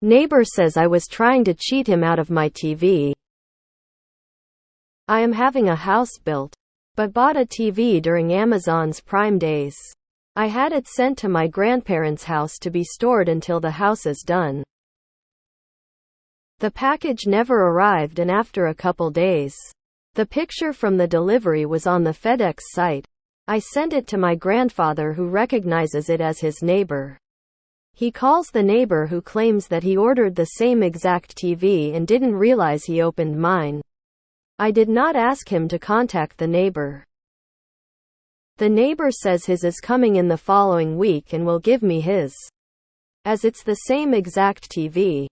Neighbor says I was trying to cheat him out of my TV. I am having a house built, but bought a TV during Amazon's Prime days. I had it sent to my grandparents' house to be stored until the house is done. The package never arrived, and after a couple days, the picture from the delivery was on the FedEx site. I sent it to my grandfather, who recognizes it as his neighbor. He calls the neighbor, who claims that he ordered the same exact TV and didn't realize he opened mine. I did not ask him to contact the neighbor. The neighbor says his is coming in the following week and will give me his, as it's the same exact TV.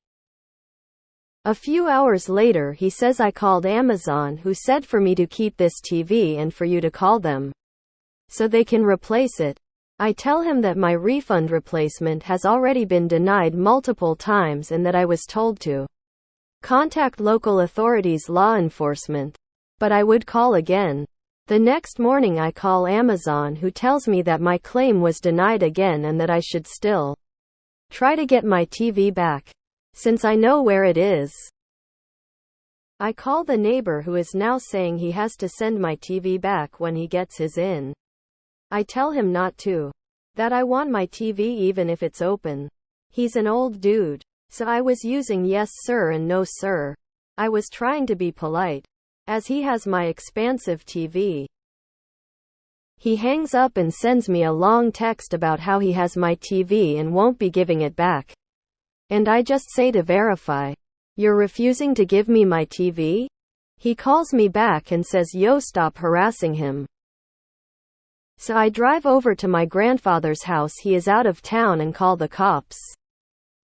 A few hours later, he says I called Amazon, who said for me to keep this TV and for you to call them, so they can replace it. I tell him that my refund replacement has already been denied multiple times and that I was told to contact local authorities, law enforcement, but I would call again. The next morning I call Amazon, who tells me that my claim was denied again and that I should still try to get my TV back, since I know where it is. I call the neighbor, who is now saying he has to send my TV back when he gets his in. I tell him not to. That I want my TV even if it's open. He's an old dude. So I was using yes sir and no sir. I was trying to be polite, as he has my expansive TV. He hangs up and sends me a long text about how he has my TV and won't be giving it back. And I just say to verify, "You're refusing to give me my TV?" He calls me back and says, "Yo, stop harassing him." So I drive over to my grandfather's house. He is out of town, and call the cops.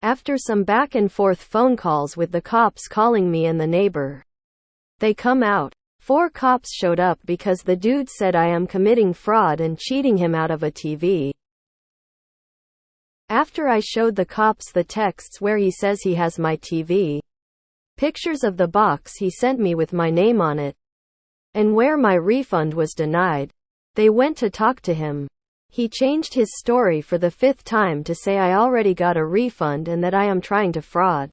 After some back and forth phone calls with the cops calling me and the neighbor, they come out. 4 cops showed up because the dude said I am committing fraud and cheating him out of a TV. After I showed the cops the texts where he says he has my TV, pictures of the box he sent me with my name on it, and where my refund was denied, they went to talk to him. He changed his story for the 5th time to say I already got a refund and that I am trying to fraud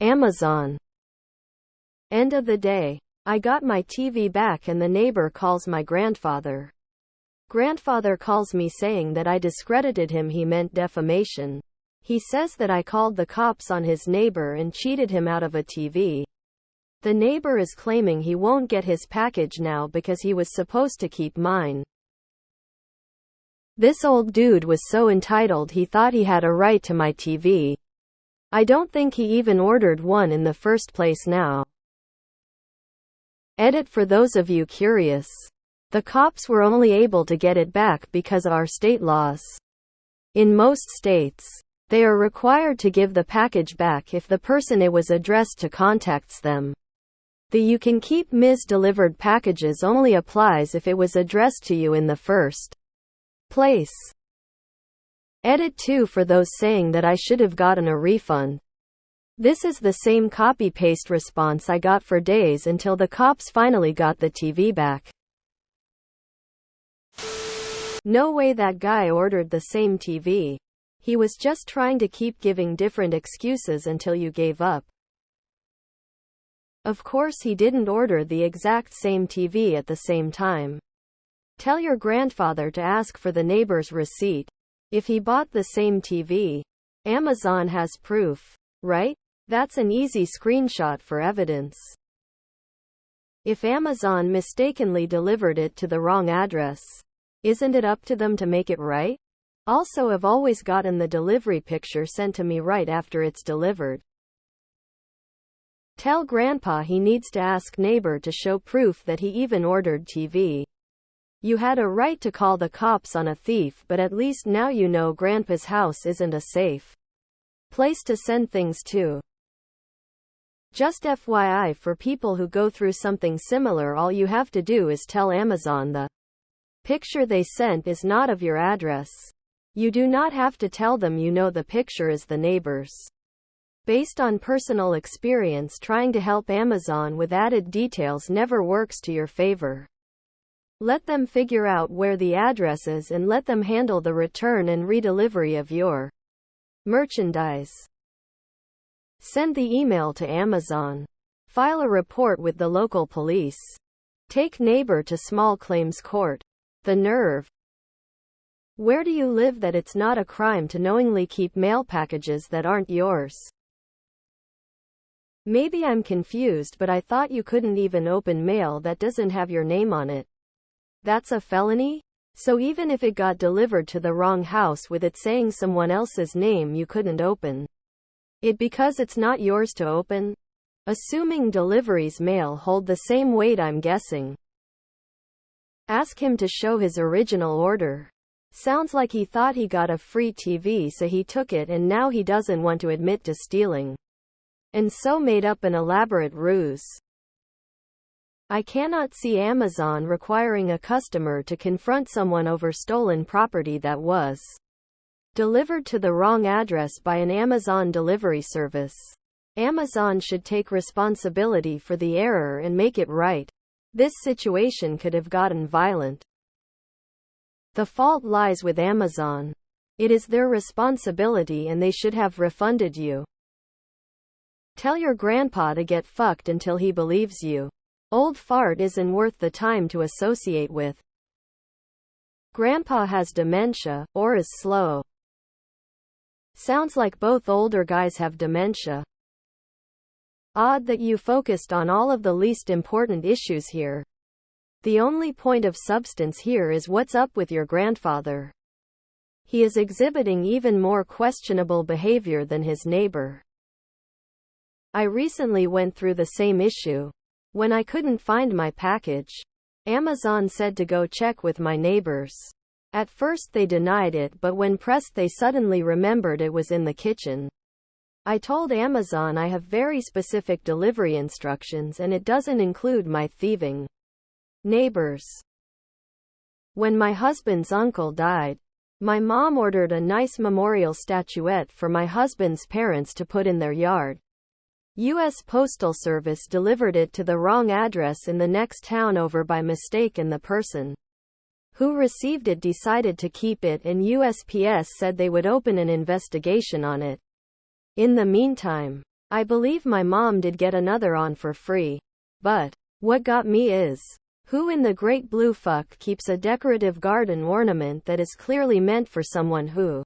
Amazon. End of the day. I got my TV back and the neighbor calls my grandfather. Grandfather calls me saying that I discredited him. He meant defamation. He says that I called the cops on his neighbor and cheated him out of a TV. The neighbor is claiming he won't get his package now because he was supposed to keep mine. This old dude was so entitled he thought he had a right to my TV. I don't think he even ordered one in the first place now. Edit for those of you curious. The cops were only able to get it back because of our state laws. In most states, they are required to give the package back if the person it was addressed to contacts them. The "you can keep mis-delivered packages" only applies if it was addressed to you in the first place. Edit 2 for those saying that I should have gotten a refund. This is the same copy-paste response I got for days until the cops finally got the TV back. No way that guy ordered the same TV. He was just trying to keep giving different excuses until you gave up. Of course he didn't order the exact same TV at the same time. Tell your grandfather to ask for the neighbor's receipt. If he bought the same TV, Amazon has proof, right? That's an easy screenshot for evidence. If Amazon mistakenly delivered it to the wrong address, isn't it up to them to make it right? Also, I've always gotten the delivery picture sent to me right after it's delivered. Tell grandpa he needs to ask neighbor to show proof that he even ordered TV. You had a right to call the cops on a thief, but at least now you know grandpa's house isn't a safe place to send things to. Just FYI, for people who go through something similar, all you have to do is tell Amazon the picture they sent is not of your address. You do not have to tell them you know the picture is the neighbor's. Based on personal experience, trying to help Amazon with added details never works to your favor. Let them figure out where the address is and let them handle the return and redelivery of your merchandise. Send the email to Amazon. File a report with the local police. Take neighbor to small claims court. The nerve. Where do you live that it's not a crime to knowingly keep mail packages that aren't yours? Maybe I'm confused, but I thought you couldn't even open mail that doesn't have your name on it. That's a felony? So even if it got delivered to the wrong house with it saying someone else's name, you couldn't open it because it's not yours to open? Assuming deliveries mail hold the same weight, I'm guessing. Ask him to show his original order. Sounds like he thought he got a free TV, so he took it, and now he doesn't want to admit to stealing, and so made up an elaborate ruse. I cannot see Amazon requiring a customer to confront someone over stolen property that was delivered to the wrong address by an Amazon delivery service. Amazon should take responsibility for the error and make it right. This situation could have gotten violent. The fault lies with Amazon. It is their responsibility and they should have refunded you. Tell your grandpa to get fucked until he believes you. Old fart isn't worth the time to associate with. Grandpa has dementia, or is slow. Sounds like both older guys have dementia. Odd that you focused on all of the least important issues here. The only point of substance here is what's up with your grandfather. He is exhibiting even more questionable behavior than his neighbor. I recently went through the same issue. When I couldn't find my package, Amazon said to go check with my neighbors. At first they denied it, but when pressed they suddenly remembered it was in the kitchen. I told Amazon I have very specific delivery instructions and it doesn't include my thieving neighbors. When my husband's uncle died, my mom ordered a nice memorial statuette for my husband's parents to put in their yard. U.S. Postal Service delivered it to the wrong address in the next town over by mistake, and the person who received it decided to keep it, and USPS said they would open an investigation on it. In the meantime, I believe my mom did get another on for free. But what got me is, who in the great blue fuck keeps a decorative garden ornament that is clearly meant for someone who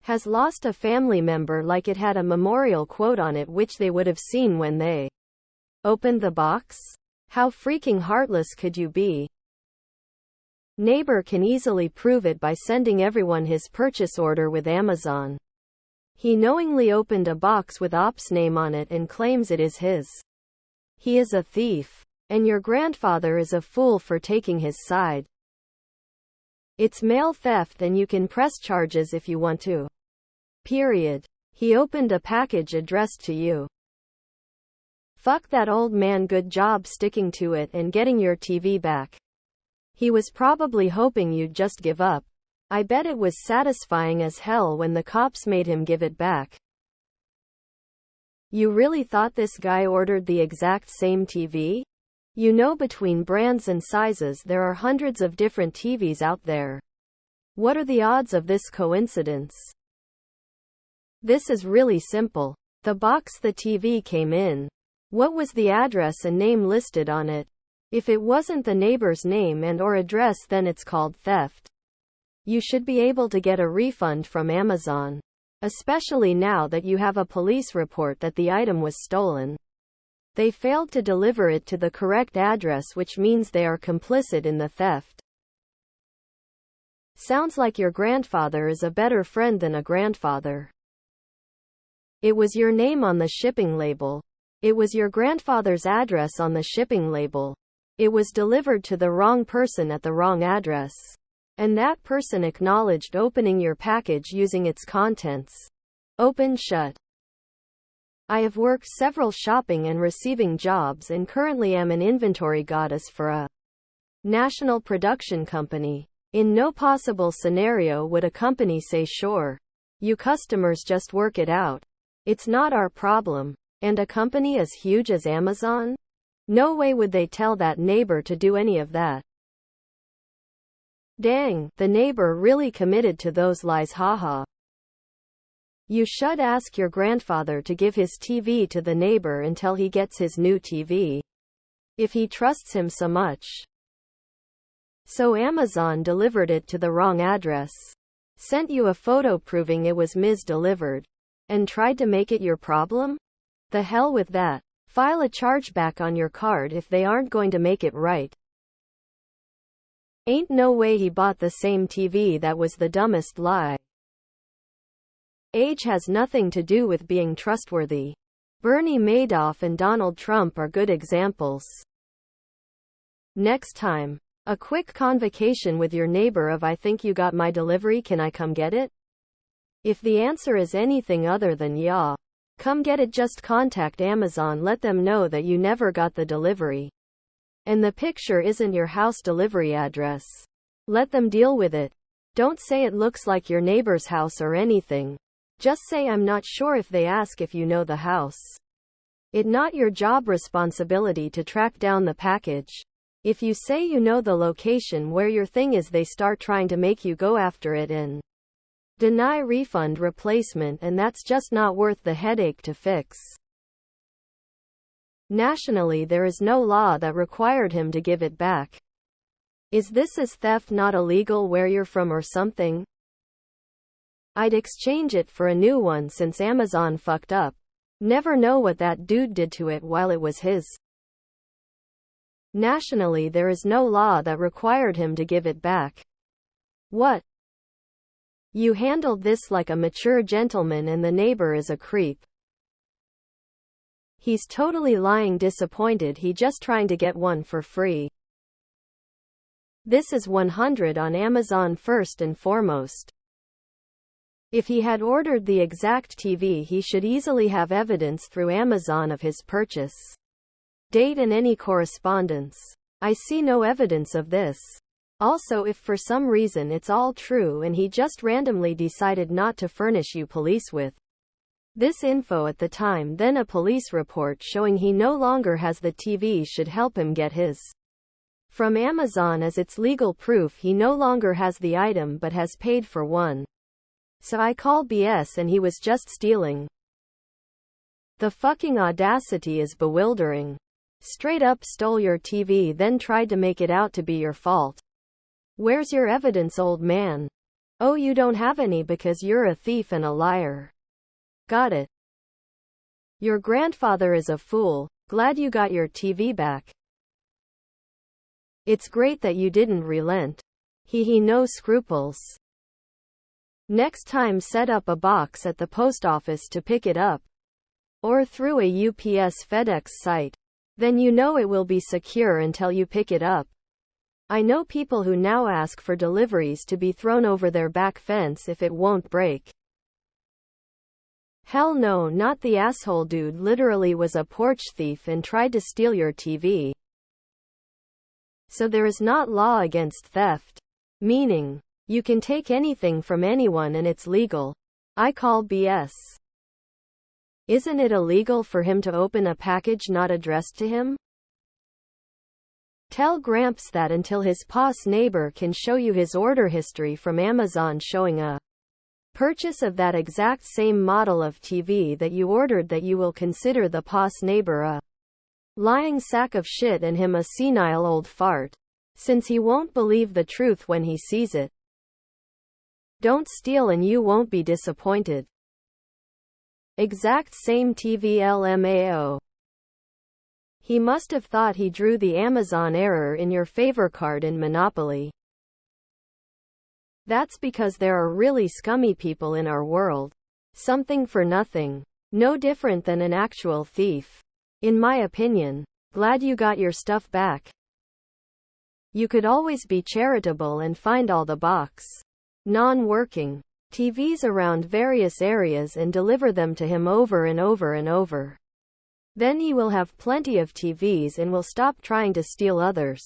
has lost a family member, like it had a memorial quote on it which they would have seen when they opened the box? How freaking heartless could you be? Neighbor can easily prove it by sending everyone his purchase order with Amazon. He knowingly opened a box with Op's name on it and claims it is his. He is a thief. And your grandfather is a fool for taking his side. It's mail theft and you can press charges if you want to. Period. He opened a package addressed to you. Fuck that old man, good job sticking to it and getting your TV back. He was probably hoping you'd just give up. I bet it was satisfying as hell when the cops made him give it back. You really thought this guy ordered the exact same TV? You know, between brands and sizes there are hundreds of different TVs out there. What are the odds of this coincidence? This is really simple. The box the TV came in. What was the address and name listed on it? If it wasn't the neighbor's name and or address, then it's called theft. You should be able to get a refund from Amazon, especially now that you have a police report that the item was stolen. They failed to deliver it to the correct address, which means they are complicit in the theft. Sounds like your grandfather is a better friend than a grandfather. It was your name on the shipping label. It was your grandfather's address on the shipping label. It was delivered to the wrong person at the wrong address. And that person acknowledged opening your package using its contents. Open shut. I have worked several shopping and receiving jobs and currently am an inventory goddess for a national production company. In no possible scenario would a company say, sure, you customers just work it out. It's not our problem. And a company as huge as Amazon? No way would they tell that neighbor to do any of that. Dang, the neighbor really committed to those lies, haha. You should ask your grandfather to give his TV to the neighbor until he gets his new TV. If he trusts him so much. So Amazon delivered it to the wrong address. Sent you a photo proving it was mis-delivered. And tried to make it your problem? The hell with that. File a chargeback on your card if they aren't going to make it right. Ain't no way he bought the same TV. That was the dumbest lie. Age has nothing to do with being trustworthy. Bernie Madoff and Donald Trump are good examples. Next time. A quick convocation with your neighbor of I think you got my delivery, can I come get it? If the answer is anything other than yeah, come get it, just contact Amazon, let them know that you never got the delivery. And the picture isn't your house delivery address. Let them deal with it. Don't say it looks like your neighbor's house or anything. Just say I'm not sure if they ask if you know the house. It's not your job responsibility to track down the package. If you say you know the location where your thing is, they start trying to make you go after it and deny refund replacement, and that's just not worth the headache to fix. Nationally, there is no law that required him to give it back. Is this as theft not illegal where you're from or something? I'd exchange it for a new one since Amazon fucked up. Never know what that dude did to it while it was his. Nationally, there is no law that required him to give it back. What? You handled this like a mature gentleman and the neighbor is a creep. He's totally lying, disappointed, he just trying to get one for free. This is 100 on Amazon first and foremost. If he had ordered the exact TV, he should easily have evidence through Amazon of his purchase date and any correspondence. I see no evidence of this. Also, if for some reason it's all true and he just randomly decided not to furnish you police with this info at the time, then a police report showing he no longer has the TV should help him get his from Amazon, as it's legal proof he no longer has the item but has paid for one. So I call BS and he was just stealing. The fucking audacity is bewildering. Straight up stole your TV, then tried to make it out to be your fault. Where's your evidence, old man? Oh, you don't have any because you're a thief and a liar. Got it. Your grandfather is a fool. Glad you got your TV back. It's great that you didn't relent. He no scruples. Next time, set up a box at the post office to pick it up. Or through a UPS FedEx site. Then you know it will be secure until you pick it up. I know people who now ask for deliveries to be thrown over their back fence if it won't break. Hell no, not the asshole dude literally was a porch thief and tried to steal your TV. So there is not law against theft. Meaning, you can take anything from anyone and it's legal. I call BS. Isn't it illegal for him to open a package not addressed to him? Tell Gramps that until his POS neighbor can show you his order history from Amazon showing a purchase of that exact same model of TV that you ordered, that you will consider the POS neighbor a lying sack of shit and him a senile old fart, since he won't believe the truth when he sees it. Don't steal and you won't be disappointed. Exact same TV LMAO. He must have thought he drew the Amazon error in your favor card in Monopoly. That's because there are really scummy people in our world. Something for nothing. No different than an actual thief. In my opinion. Glad you got your stuff back. You could always be charitable and find all the box non-working TVs around various areas and deliver them to him over and over and over. Then he will have plenty of TVs and will stop trying to steal others.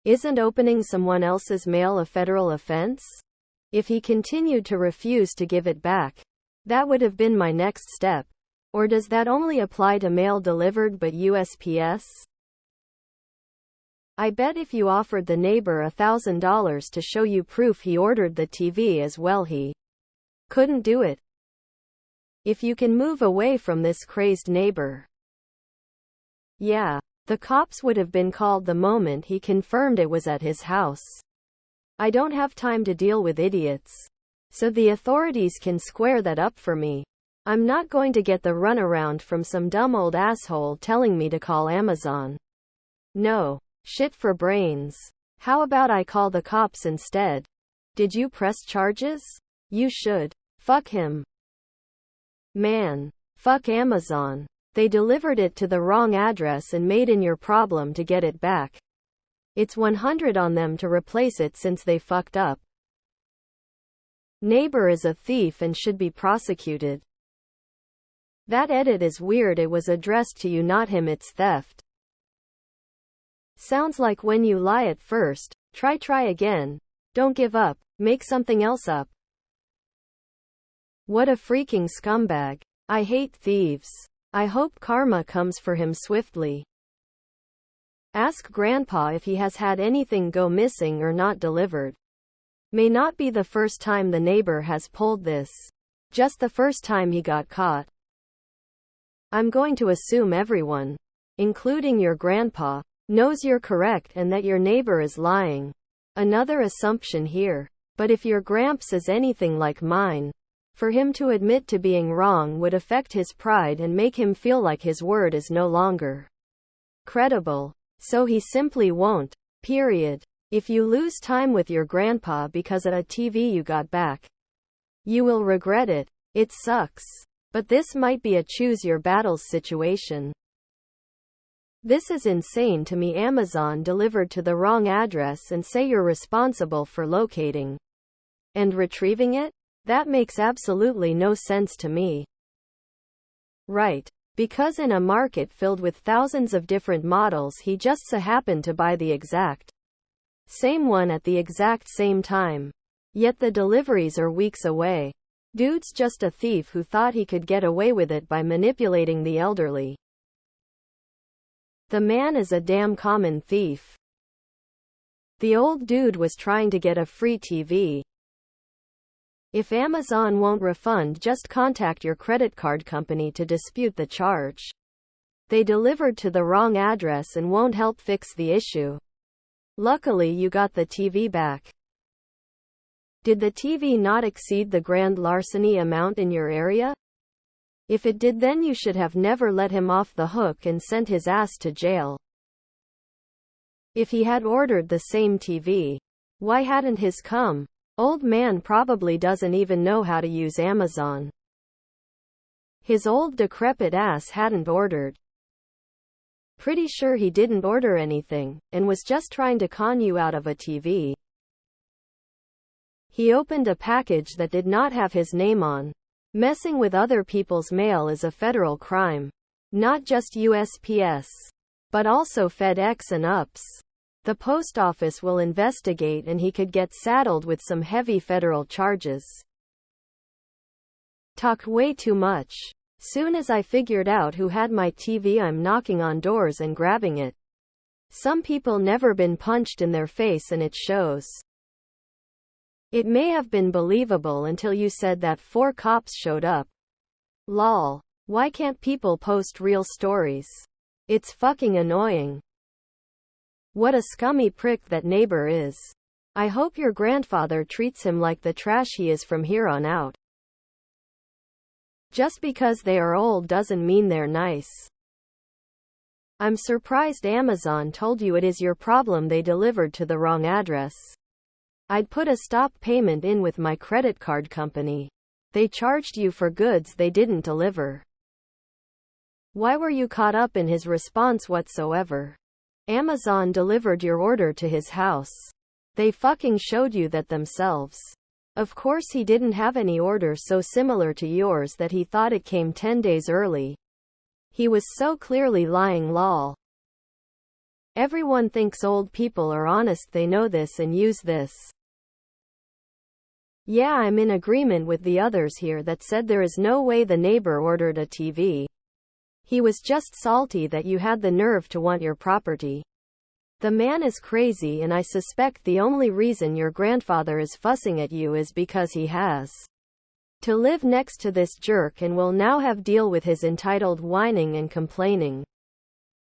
Isn't opening someone else's mail a federal offense? If he continued to refuse to give it back, that would have been my next step. Or does that only apply to mail delivered but USPS? I bet if you offered the neighbor $1,000 to show you proof he ordered the TV as well, he Couldn't do it. If you can move away from this crazed neighbor. Yeah. The cops would have been called the moment he confirmed it was at his house. I don't have time to deal with idiots. So the authorities can square that up for me. I'm not going to get the runaround from some dumb old asshole telling me to call Amazon. No. Shit for brains. How about I call the cops instead? Did you press charges? You should. Fuck him. Man. Fuck Amazon. They delivered it to the wrong address and made in your problem to get it back. It's 100 on them to replace it since they fucked up. Neighbor is a thief and should be prosecuted. That edit is weird. It was addressed to you, not him. It's theft. Sounds like when you lie at first, try again. Don't give up. Make something else up. What a freaking scumbag. I hate thieves. I hope karma comes for him swiftly. Ask Grandpa if he has had anything go missing or not delivered. May not be the first time the neighbor has pulled this. Just the first time he got caught. I'm going to assume everyone, including your grandpa, knows you're correct and that your neighbor is lying. Another assumption here. But if your gramps is anything like mine, for him to admit to being wrong would affect his pride and make him feel like his word is no longer credible. So he simply won't. Period. If you lose time with your grandpa because of a TV you got back, you will regret it. It sucks. But this might be a choose your battles situation. This is insane to me. Amazon delivered to the wrong address and say you're responsible for locating and retrieving it? That makes absolutely no sense to me. Right. Because in a market filled with thousands of different models, he just so happened to buy the exact same one at the exact same time. Yet the deliveries are weeks away. Dude's just a thief who thought he could get away with it by manipulating the elderly. The man is a damn common thief. The old dude was trying to get a free TV. If Amazon won't refund, just contact your credit card company to dispute the charge. They delivered to the wrong address and won't help fix the issue. Luckily you got the TV back. Did the TV not exceed the grand larceny amount in your area? If it did, then you should have never let him off the hook and sent his ass to jail. If he had ordered the same TV, why hadn't his come? Old man probably doesn't even know how to use Amazon. His old decrepit ass hadn't ordered. Pretty sure he didn't order anything, and was just trying to con you out of a TV. He opened a package that did not have his name on. Messing with other people's mail is a federal crime. Not just USPS, but also FedEx and UPS. The post office will investigate and he could get saddled with some heavy federal charges. Talked way too much. Soon as I figured out who had my TV, I'm knocking on doors and grabbing it. Some people never been punched in their face and it shows. It may have been believable until you said that 4 cops showed up. Lol. Why can't people post real stories? It's fucking annoying. What a scummy prick that neighbor is. I hope your grandfather treats him like the trash he is from here on out. Just because they are old doesn't mean they're nice. I'm surprised Amazon told you it is your problem they delivered to the wrong address. I'd put a stop payment in with my credit card company. They charged you for goods they didn't deliver. Why were you caught up in his response whatsoever? Amazon delivered your order to his house. They fucking showed you that themselves. Of course he didn't have any order so similar to yours that he thought it came 10 days early. He was so clearly lying, lol. Everyone thinks old people are honest. They know this and use this. Yeah, I'm in agreement with the others here that said there is no way the neighbor ordered a TV. He was just salty that you had the nerve to want your property. The man is crazy, and I suspect the only reason your grandfather is fussing at you is because he has to live next to this jerk and will now have deal with his entitled whining and complaining.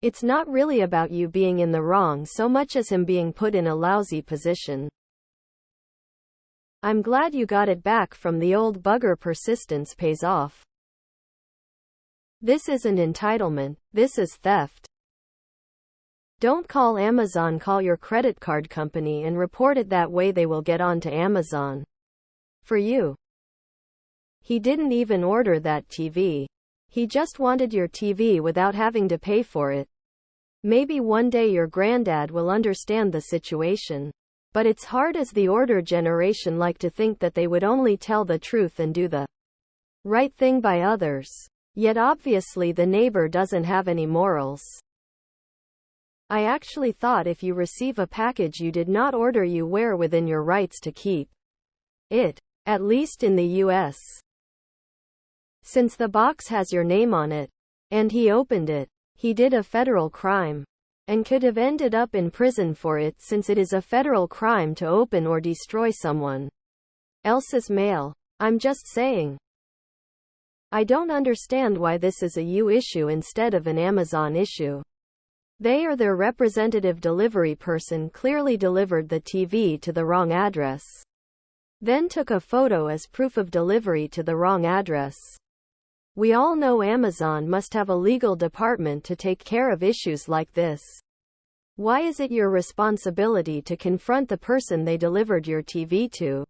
It's not really about you being in the wrong so much as him being put in a lousy position. I'm glad you got it back from the old bugger. Persistence pays off. This isn't entitlement, this is theft. Don't call Amazon, call your credit card company and report it. That way they will get on to Amazon for you. He didn't even order that TV. He just wanted your TV without having to pay for it. Maybe one day your granddad will understand the situation. But it's hard as the older generation like to think that they would only tell the truth and do the right thing by others. Yet obviously the neighbor doesn't have any morals. I actually thought if you receive a package you did not order, you were within your rights to keep it, at least in the US. Since the box has your name on it, and he opened it, he did a federal crime, and could have ended up in prison for it, since it is a federal crime to open or destroy someone else's mail. I'm just saying. I don't understand why this is a you issue instead of an Amazon issue. They or their representative delivery person clearly delivered the TV to the wrong address, then took a photo as proof of delivery to the wrong address. We all know Amazon must have a legal department to take care of issues like this. Why is it your responsibility to confront the person they delivered your TV to?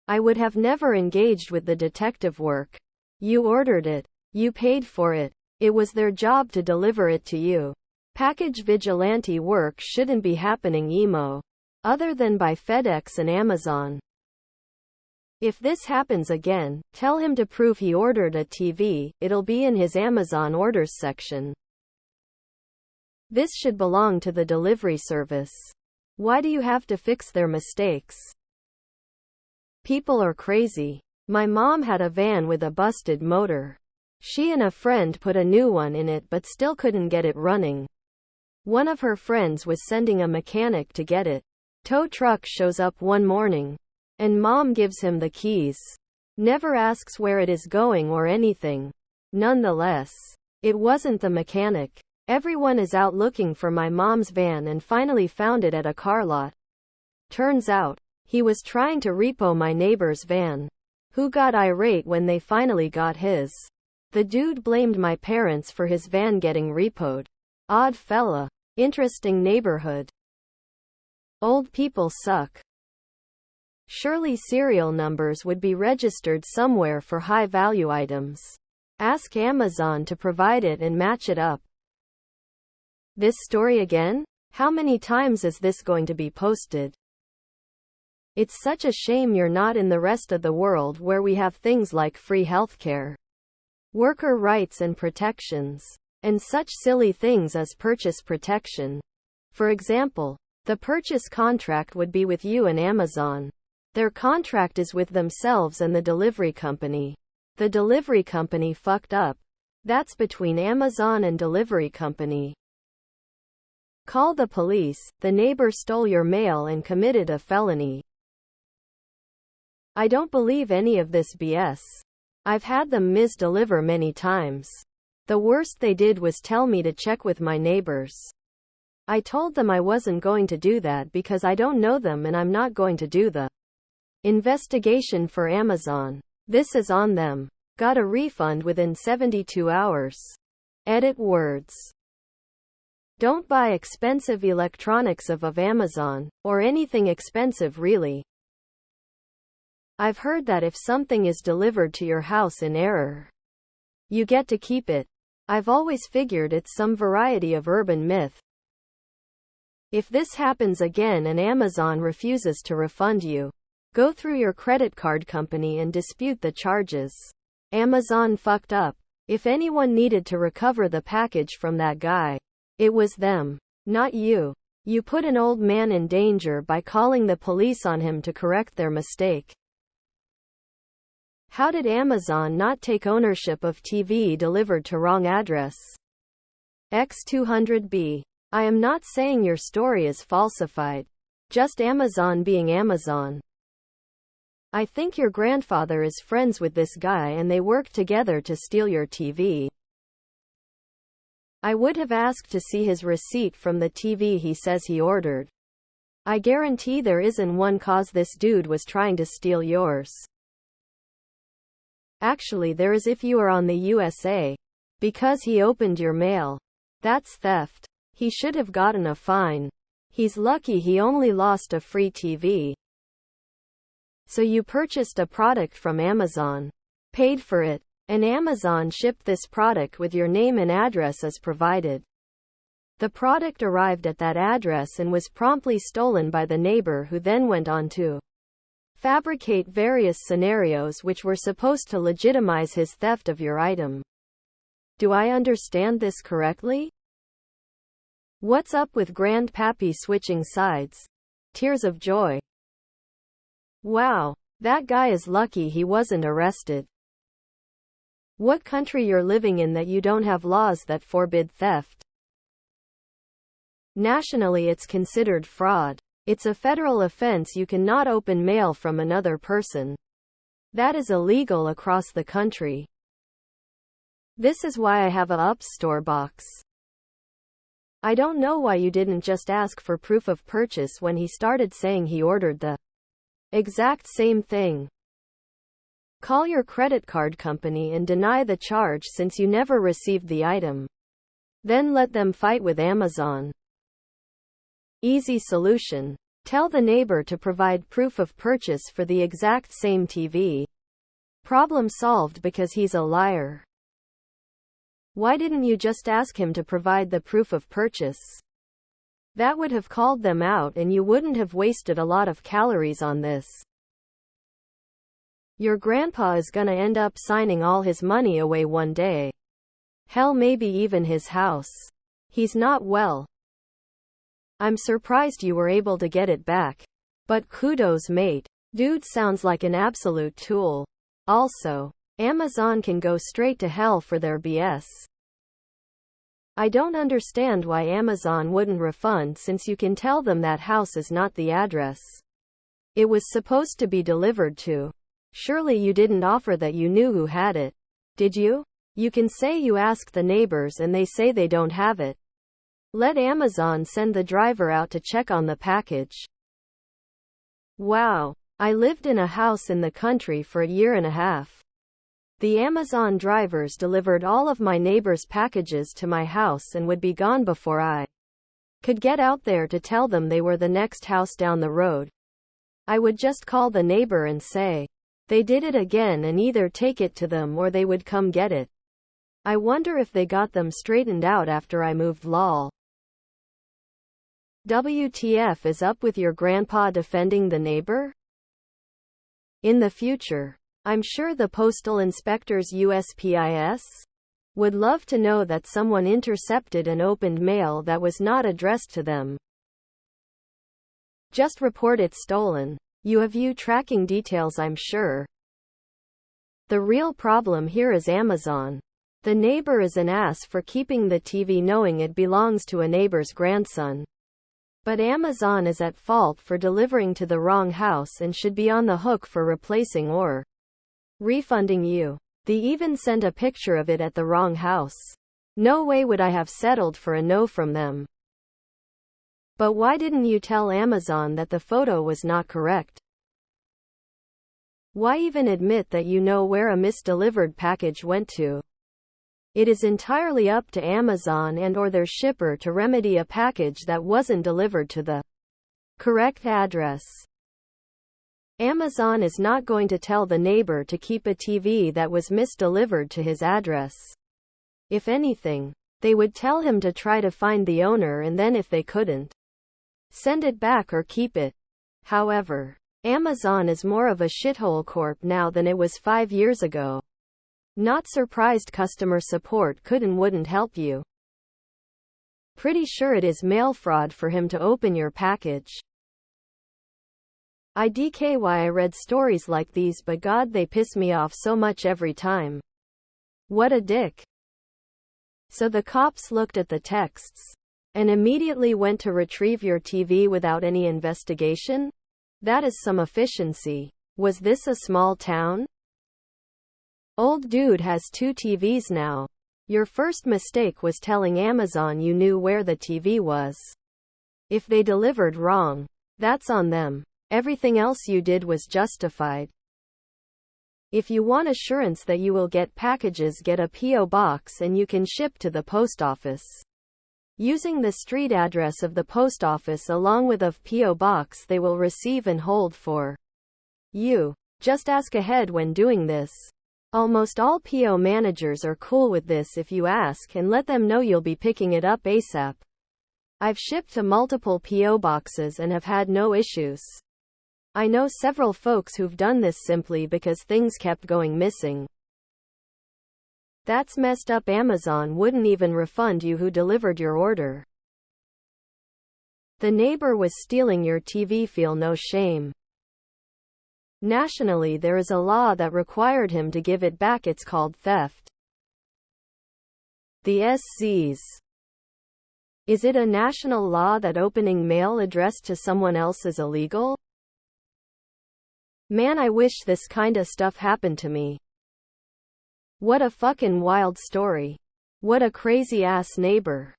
I would have never engaged with the detective work. You ordered it. You paid for it. It was their job to deliver it to you. Package vigilante work shouldn't be happening other than by FedEx and Amazon. If this happens again, tell him to prove he ordered a TV. It'll be in his Amazon orders section. This should belong to the delivery service. Why do you have to fix their mistakes? People are crazy. My mom had a van with a busted motor. She and a friend put a new one in it but still couldn't get it running. One of her friends was sending a mechanic to get it. Tow truck shows up one morning, and mom gives him the keys. Never asks where it is going or anything. Nonetheless, it wasn't the mechanic. Everyone is out looking for my mom's van and finally found it at a car lot. Turns out, he was trying to repo my neighbor's van, who got irate when they finally got his. The dude blamed my parents for his van getting repoed. Odd fella. Interesting neighborhood. Old people suck. Surely serial numbers would be registered somewhere for high-value items. Ask Amazon to provide it and match it up. This story again? How many times is this going to be posted? It's such a shame you're not in the rest of the world where we have things like free healthcare, worker rights and protections, and such silly things as purchase protection. For example, the purchase contract would be with you and Amazon. Their contract is with themselves and the delivery company. The delivery company fucked up. That's between Amazon and delivery company. Call the police. The neighbor stole your mail and committed a felony. I don't believe any of this BS. I've had them misdeliver many times. The worst they did was tell me to check with my neighbors. I told them I wasn't going to do that because I don't know them and I'm not going to do the investigation for Amazon. This is on them. Got a refund within 72 hours. Edit words. Don't buy expensive electronics of Amazon, or anything expensive really. I've heard that if something is delivered to your house in error, you get to keep it. I've always figured it's some variety of urban myth. If this happens again and Amazon refuses to refund you, go through your credit card company and dispute the charges. Amazon fucked up. If anyone needed to recover the package from that guy, it was them, not you. You put an old man in danger by calling the police on him to correct their mistake. How did Amazon not take ownership of TV delivered to wrong address? X200B. I am not saying your story is falsified. Just Amazon being Amazon. I think your grandfather is friends with this guy and they work together to steal your TV. I would have asked to see his receipt from the TV he says he ordered. I guarantee there isn't one, cause this dude was trying to steal yours. Actually there is if you are on the USA. Because he opened your mail. That's theft. He should have gotten a fine. He's lucky he only lost a free TV. So you purchased a product from Amazon. Paid for it. And Amazon shipped this product with your name and address as provided. The product arrived at that address and was promptly stolen by the neighbor, who then went on to fabricate various scenarios which were supposed to legitimize his theft of your item. Do I understand this correctly? What's up with Grandpappy switching sides? Tears of joy. Wow, that guy is lucky he wasn't arrested. What country you're living in that you don't have laws that forbid theft? Nationally it's considered fraud. It's a federal offense. You cannot open mail from another person. That is illegal across the country. This is why I have a Up Store box. I don't know why you didn't just ask for proof of purchase when he started saying he ordered the exact same thing. Call your credit card company and deny the charge since you never received the item. Then let them fight with Amazon. Easy solution. Tell the neighbor to provide proof of purchase for the exact same TV. Problem solved, because he's a liar. Why didn't you just ask him to provide the proof of purchase? That would have called them out and you wouldn't have wasted a lot of calories on this. Your grandpa is gonna end up signing all his money away one day. Hell, maybe even his house. He's not well. I'm surprised you were able to get it back. But kudos, mate. Dude sounds like an absolute tool. Also, Amazon can go straight to hell for their BS. I don't understand why Amazon wouldn't refund, since you can tell them that house is not the address it was supposed to be delivered to. Surely you didn't offer that you knew who had it, did you? You can say you asked the neighbors and they say they don't have it. Let Amazon send the driver out to check on the package. Wow. I lived in a house in the country for 1.5 years. The Amazon drivers delivered all of my neighbors' packages to my house and would be gone before I could get out there to tell them they were the next house down the road. I would just call the neighbor and say they did it again and either take it to them or they would come get it. I wonder if they got them straightened out after I moved. Lol. WTF is up with your grandpa defending the neighbor? In the future, I'm sure the postal inspectors USPIS would love to know that someone intercepted and opened mail that was not addressed to them. Just report it stolen. You have you tracking details, I'm sure. The real problem here is Amazon. The neighbor is an ass for keeping the TV knowing it belongs to a neighbor's grandson. But Amazon is at fault for delivering to the wrong house and should be on the hook for replacing or refunding you. They even sent a picture of it at the wrong house. No way would I have settled for a no from them. But why didn't you tell Amazon that the photo was not correct? Why even admit that you know where a misdelivered package went to? It is entirely up to Amazon and/or their shipper to remedy a package that wasn't delivered to the correct address. Amazon is not going to tell the neighbor to keep a TV that was misdelivered to his address. If anything, they would tell him to try to find the owner and then if they couldn't, send it back or keep it. However, Amazon is more of a shithole corp now than it was 5 years ago. Not surprised customer support could and wouldn't help you. Pretty sure it is mail fraud for him to open your package. I read stories like these, but God, they piss me off so much every time. What a dick. So the cops looked at the texts and immediately went to retrieve your TV without any investigation? That is some efficiency. Was this a small town? Old dude has 2 TVs now. Your first mistake was telling Amazon you knew where the TV was. If they delivered wrong, that's on them. Everything else you did was justified. If you want assurance that you will get packages, get a P.O. box and you can ship to the post office. Using the street address of the post office along with a P.O. box they will receive and hold for you. Just ask ahead when doing this. Almost all P.O. managers are cool with this if you ask and let them know you'll be picking it up ASAP. I've shipped to multiple P.O. boxes and have had no issues. I know several folks who've done this simply because things kept going missing. That's messed up. Amazon wouldn't even refund you who delivered your order. The neighbor was stealing your TV. Feel no shame. Nationally, there is a law that required him to give it back. It's called theft. The SCs. Is it a national law that opening mail addressed to someone else is illegal? Man, I wish this kinda stuff happened to me. What a fucking wild story. What a crazy ass neighbor.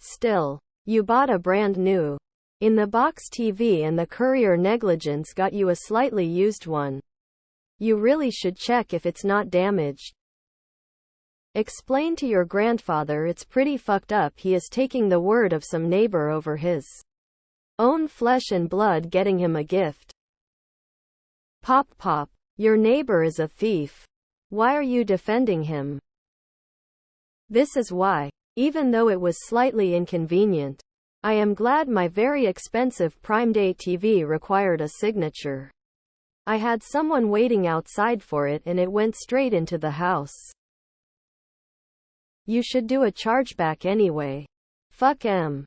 Still, you bought a brand new in the box TV and the courier negligence got you a slightly used one. You really should check if it's not damaged. Explain to your grandfather it's pretty fucked up he is taking the word of some neighbor over his own flesh and blood getting him a gift. Pop, your neighbor is a thief. Why are you defending him? This is why. Even though it was slightly inconvenient, I am glad my very expensive Prime Day TV required a signature. I had someone waiting outside for it and it went straight into the house. You should do a chargeback anyway. Fuck him.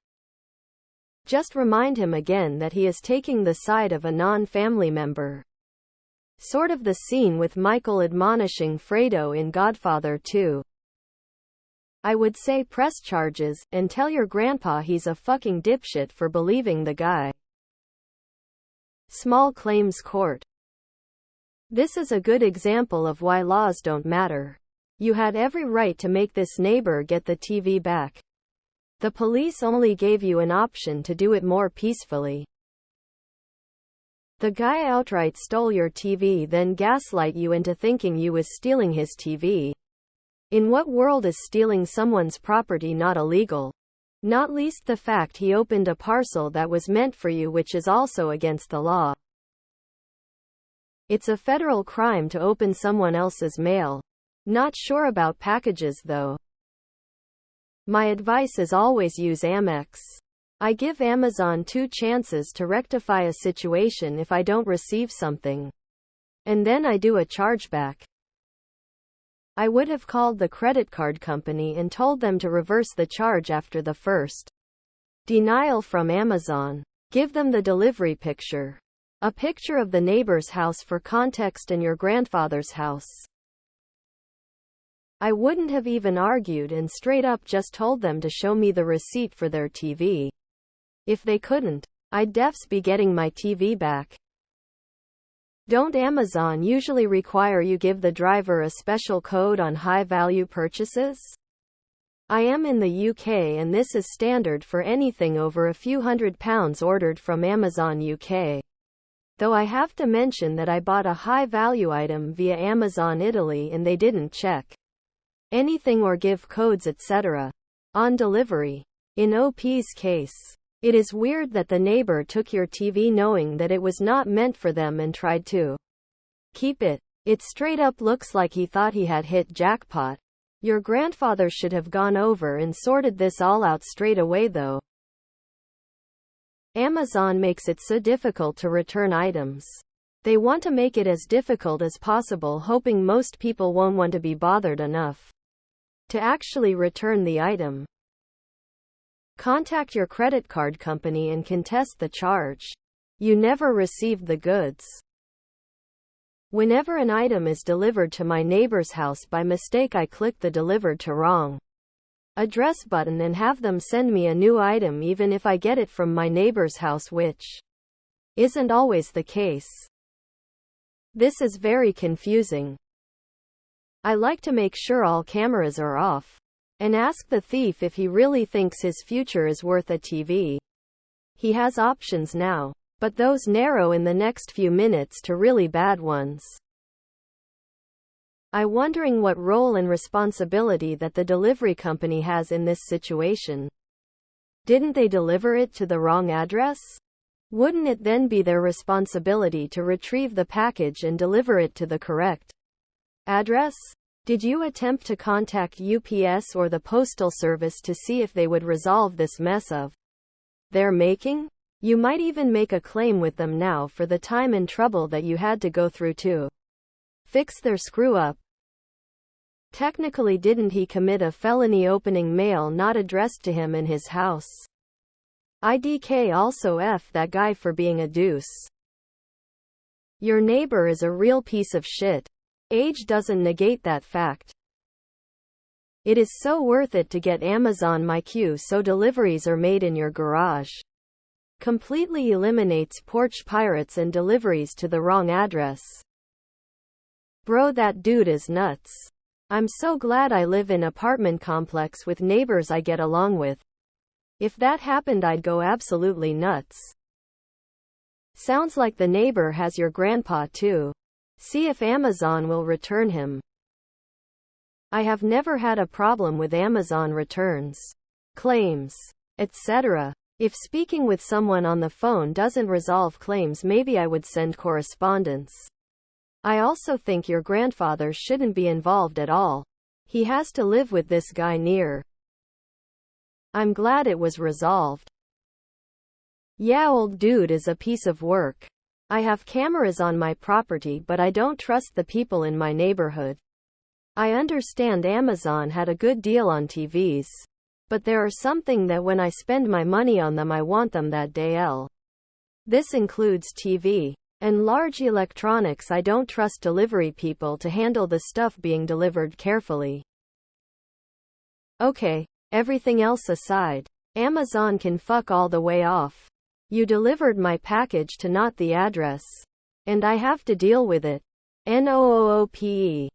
Just remind him again that he is taking the side of a non-family member. Sort of the scene with Michael admonishing Fredo in Godfather 2. I would say press charges, and tell your grandpa he's a fucking dipshit for believing the guy. Small claims court. This is a good example of why laws don't matter. You had every right to make this neighbor get the TV back. The police only gave you an option to do it more peacefully. The guy outright stole your TV, then gaslight you into thinking you was stealing his TV. In what world is stealing someone's property not illegal? Not least the fact he opened a parcel that was meant for you, which is also against the law. It's a federal crime to open someone else's mail. Not sure about packages though. My advice is always use Amex. I give Amazon 2 chances to rectify a situation if I don't receive something. And then I do a chargeback. I would have called the credit card company and told them to reverse the charge after the first denial from Amazon. Give them the delivery picture. A picture of the neighbor's house for context and your grandfather's house. I wouldn't have even argued and straight up just told them to show me the receipt for their TV. If they couldn't, I'd defs be getting my TV back. Don't Amazon usually require you give the driver a special code on high-value purchases? I am in the UK and this is standard for anything over a few £100 ordered from Amazon UK. Though I have to mention that I bought a high-value item via Amazon Italy and they didn't check anything or give codes etc. on delivery. In OP's case, it is weird that the neighbor took your TV knowing that it was not meant for them and tried to keep it. It straight up looks like he thought he had hit jackpot. Your grandfather should have gone over and sorted this all out straight away though. Amazon makes it so difficult to return items. They want to make it as difficult as possible, hoping most people won't want to be bothered enough to actually return the item. Contact your credit card company and contest the charge. You never received the goods. Whenever an item is delivered to my neighbor's house by mistake, I click the delivered to wrong address button and have them send me a new item even if I get it from my neighbor's house, which isn't always the case. This is very confusing. I like to make sure all cameras are off. And ask the thief if he really thinks his future is worth a TV. He has options now, but those narrow in the next few minutes to really bad ones. I'm wondering what role and responsibility that the delivery company has in this situation. Didn't they deliver it to the wrong address? Wouldn't it then be their responsibility to retrieve the package and deliver it to the correct address? Did you attempt to contact UPS or the Postal Service to see if they would resolve this mess of they're making? You might even make a claim with them now for the time and trouble that you had to go through to fix their screw up. Technically, didn't he commit a felony opening mail not addressed to him in his house? IDK also F that guy for being a deuce. Your neighbor is a real piece of shit. Age doesn't negate that fact. It is so worth it to get Amazon MyQ so deliveries are made in your garage. Completely eliminates porch pirates and deliveries to the wrong address. Bro, that dude is nuts. I'm so glad I live in apartment complex with neighbors I get along with. If that happened, I'd go absolutely nuts. Sounds like the neighbor has your grandpa too. See if Amazon will return him. I have never had a problem with Amazon returns, claims, etc. If speaking with someone on the phone doesn't resolve claims, maybe I would send correspondence. I also think your grandfather shouldn't be involved at all. He has to live with this guy near. I'm glad it was resolved. Yeah, old dude is a piece of work. I have cameras on my property, but I don't trust the people in my neighborhood. I understand Amazon had a good deal on TVs. But there are something that when I spend my money on them, I want them that day. This includes TV and large electronics. I don't trust delivery people to handle the stuff being delivered carefully. Okay, everything else aside, Amazon can fuck all the way off. You delivered my package to not the address. And I have to deal with it. NOOOPE.